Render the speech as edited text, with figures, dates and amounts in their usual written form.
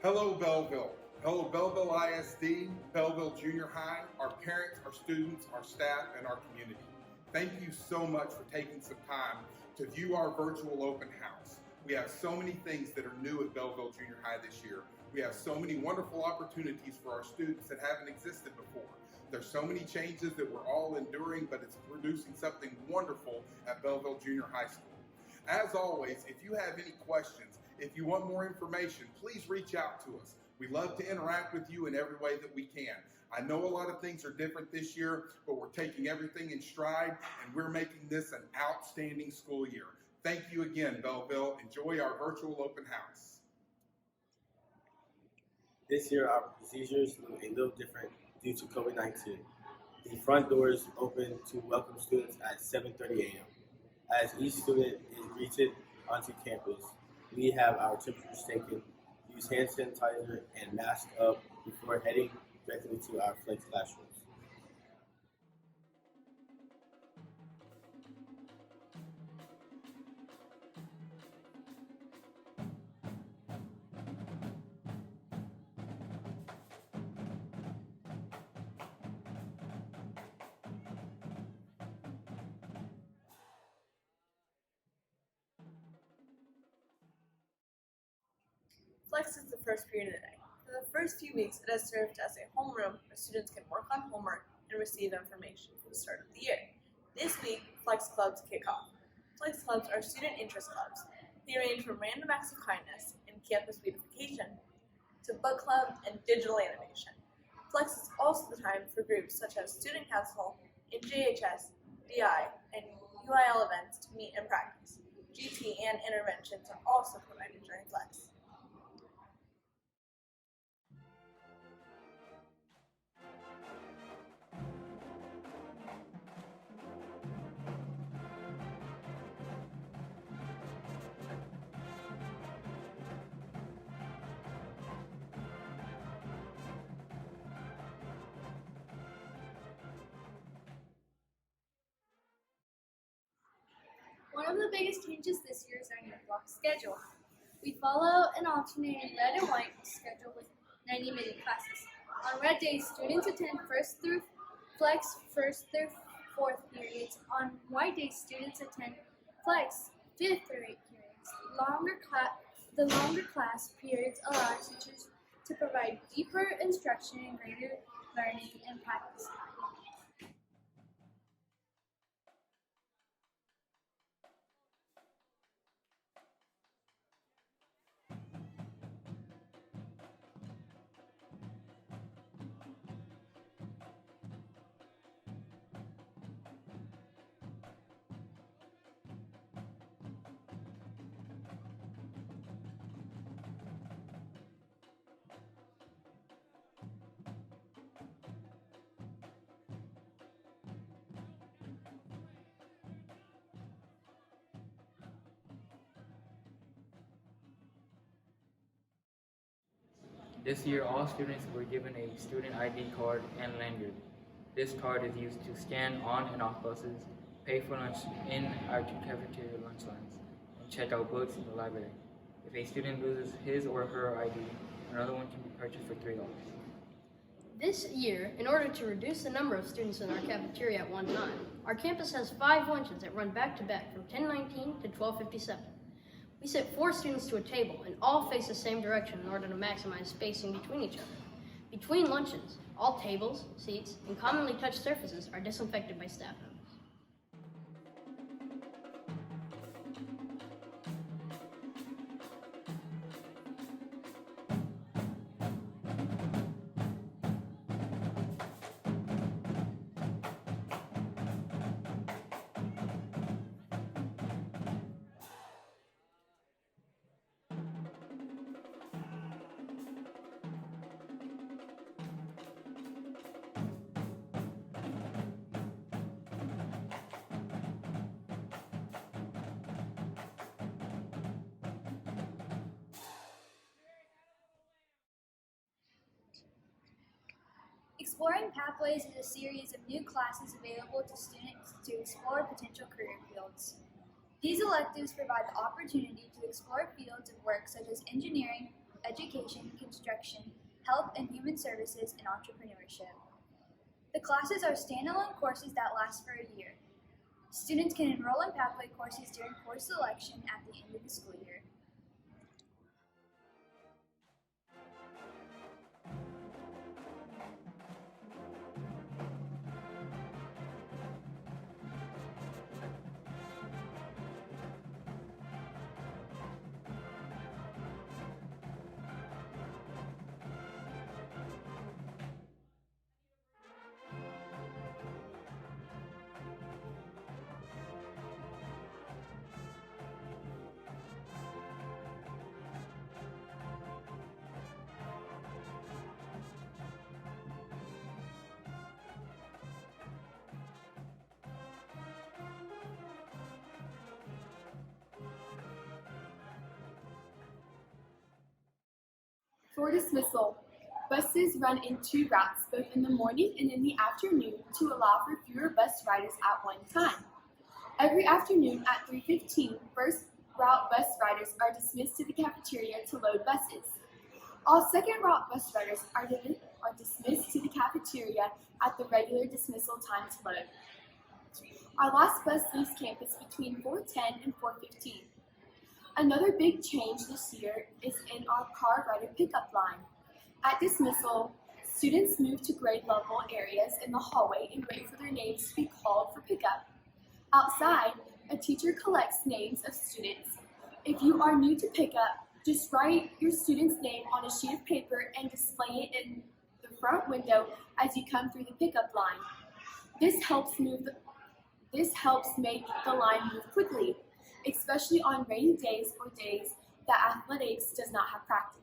Hello, Bellville. Hello, Bellville ISD, Bellville Junior High, our parents, our students, our staff, and our community. Thank you so much for taking some time to view our virtual open house. We have so many things that are new at Bellville Junior High this year. We have so many wonderful opportunities for our students that haven't existed before. There's so many changes that we're all enduring, but it's producing something wonderful at Bellville Junior High School. As always, if you have any questions, if you want more information, please reach out to us. We love to interact with you in every way that we can. I know a lot of things are different this year, but we're taking everything in stride and we're making this an outstanding school year. Thank you again, Bellville. Enjoy our virtual open house. This year, our procedures look a little different due to COVID-19. The front doors open to welcome students at 7:30 a.m. As each student is greeted onto campus, we have our temperatures taken, use hand sanitizer, and mask up before heading directly to our flex classrooms. Flex is the first period of the day. For the first few weeks, it has served as a homeroom where students can work on homework and receive information for the start of the year. This week, Flex Clubs kick off. Flex Clubs are student interest clubs. They range from random acts of kindness and campus beautification to book club and digital animation. Flex is also the time for groups such as Student Council, BJHS, DI, and UIL events to meet and practice. GT and interventions are also provided during Flex. One of the biggest changes this year is our new block schedule. We follow an alternating red and white schedule with 90-minute classes. On red days, students attend first through flex first through fourth periods. On white days, students attend flex fifth through eighth periods. The longer class periods allow teachers to provide deeper instruction and greater learning and practice time. This year, all students were given a student ID card and lanyard. This card is used to scan on and off buses, pay for lunch in our cafeteria lunch lines, and check out books in the library. If a student loses his or her ID, another one can be purchased for $3. This year, in order to reduce the number of students in our cafeteria at one time, our campus has 5 lunches that run back to back from 10:19 to 12:57. We sit 4 students to a table and all face the same direction in order to maximize spacing between each other. Between lunches, all tables, seats, and commonly touched surfaces are disinfected by staff members. Exploring Pathways is a series of new classes available to students to explore potential career fields. These electives provide the opportunity to explore fields of work such as engineering, education, construction, health and human services, and entrepreneurship. The classes are standalone courses that last for a year. Students can enroll in pathway courses during course selection at the end of the school year. For dismissal, buses run in 2 routes, both in the morning and in the afternoon, to allow for fewer bus riders at one time. Every afternoon at 3:15, first route bus riders are dismissed to the cafeteria to load buses. All second route bus riders are dismissed to the cafeteria at the regular dismissal time to load. Our last bus leaves campus between 4:10 and 4:15. Another big change this year is in our car rider pickup line. At dismissal, students move to grade level areas in the hallway and wait for their names to be called for pickup. Outside, a teacher collects names of students. If you are new to pickup, just write your student's name on a sheet of paper and display it in the front window as you come through the pickup line. This helps make the line move quickly, especially on rainy days or days that athletics does not have practice.